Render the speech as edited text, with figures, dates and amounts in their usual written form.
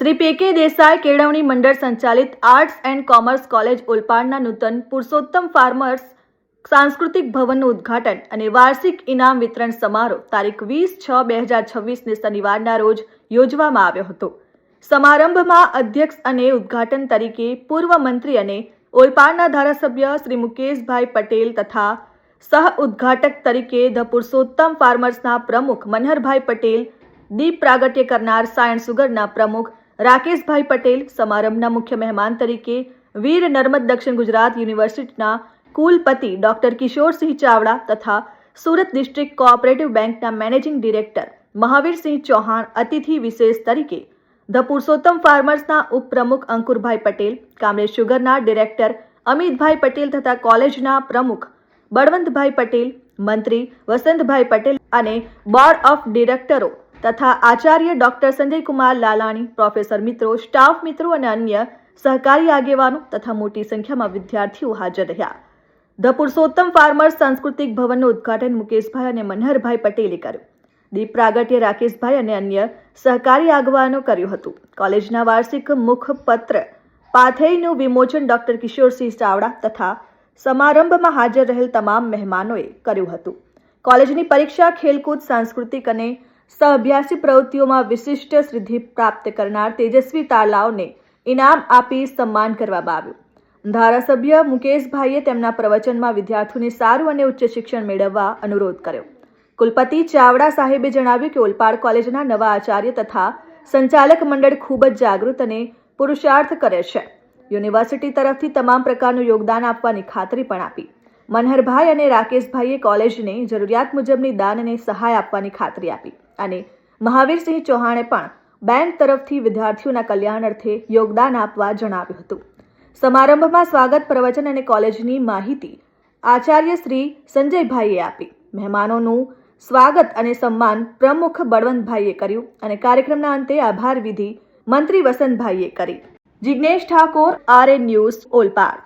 શ્રી પી.કે. દેસાઈ કેળવણી મંડળ સંચાલિત આર્ટ્સ એન્ડ કોમર્સ કોલેજ ઓલપાડના નૂતન પુરુષોત્તમ ફાર્મર્સ સાંસ્કૃતિક ભવનનું ઉદ્ઘાટન અને વાર્ષિક ઇનામ વિતરણ સમારોહ તારીખ 20/6/2026ને શનિવારના રોજ યોજવામાં આવ્યો હતો. સમારંભમાં અધ્યક્ષ અને ઉદ્ઘાટન તરીકે પૂર્વ મંત્રી અને ઓલપાડના ધારાસભ્ય શ્રી મુકેશભાઈ પટેલ તથા સહ ઉદ્ઘાટક તરીકે ધ પુરુષોત્તમ ફાર્મર્સના પ્રમુખ મનહરભાઈ પટેલ, દીપ પ્રાગટ્ય કરનાર સાયન્સ સુગરના પ્રમુખ રાકેશભાઈ પટેલ, સમારંભના મુખ્ય મહેમાન તરીકે વીર નર્મદ દક્ષિણ ગુજરાત યુનિવર્સિટીના કુલપતિ ડોક્ટર કિશોરસિંહ ચાવડા તથા સુરત ડિસ્ટ્રિક્ટ કોઓપરેટિવ બેંકના મેનેજિંગ ડિરેક્ટર મહાવીરસિંહ ચૌહાણ અતિથિ વિશેષ તરીકે ધ પુરુષોત્તમ ફાર્મર્સના ઉપપ્રમુખ અંકુરભાઈ પટેલ, કામરેજ શુગરના ડિરેક્ટર અમિતભાઈ પટેલ તથા કોલેજના પ્રમુખ બળવંતભાઈ પટેલ, મંત્રી વસંતભાઈ પટેલ અને બોર્ડ ઓફ ડિરેક્ટરો તથા આચાર્ય ડોક્ટર સંજયકુમાર લાલાણી, પ્રોફેસર મિત્રો, સ્ટાફ મિત્રો અને અન્ય સહકારી આગેવાનો તથા મોટી સંખ્યામાં વિદ્યાર્થીઓ હાજર રહ્યા. ધ પુરુષોત્તમ ફાર્મર્સ સાંસ્કૃતિક ભવનનું ઉદ્ઘાટન મુકેશભાઈ અને મનહરભાઈ પટેલે કર્યું. દીપ પ્રાગટ્ય રાકેશભાઈ અને અન્ય સહકારી આગેવાનો કર્યું હતું. કોલેજના વાર્ષિક મુખપત્ર પાથેયનું વિમોચન ડોક્ટર કિશોરસિંહ ચાવડા તથા સમારંભમાં હાજર રહેલ તમામ મહેમાનોએ કર્યું હતું. કોલેજની પરીક્ષા, ખેલકૂદ, સાંસ્કૃતિક અને સહઅભ્યાસી પ્રવૃત્તિઓમાં વિશિષ્ટ સિદ્ધિ પ્રાપ્ત કરનાર તેજસ્વી તારલાઓને ઇનામ આપી સન્માન કરવામાં આવ્યું. ધારાસભ્ય મુકેશભાઈએ તેમના પ્રવચનમાં વિદ્યાર્થીઓને સારું અને ઉચ્ચ શિક્ષણ મેળવવા અનુરોધ કર્યો. કુલપતિ ચાવડા સાહેબે જણાવ્યું કે ઓલપાડ કોલેજના નવા આચાર્ય તથા સંચાલક મંડળ ખૂબ જ જાગૃત અને પુરુષાર્થ કરે છે. યુનિવર્સિટી તરફથી તમામ પ્રકારનું યોગદાન આપવાની ખાતરી પણ આપી. મનહરભાઈ અને રાકેશભાઈએ કોલેજને જરૂરિયાત મુજબની દાન અને સહાય આપવાની ખાતરી આપી અને મહાવીરસિંહ ચૌહાણે પણ બેંક તરફથી વિદ્યાર્થીઓના કલ્યાણ અર્થે યોગદાન આપવા જણાવ્યું હતું. સમારંભમાં સ્વાગત પ્રવચન અને કોલેજની માહિતી આચાર્ય શ્રી સંજયભાઈએ આપી. મહેમાનોનું સ્વાગત અને સન્માન પ્રમુખ બળવંતભાઈએ કર્યું અને કાર્યક્રમના અંતે આભાર વિધિ મંત્રી વસંતભાઈએ કરી. Jignesh Thakor, RN news, Olpad.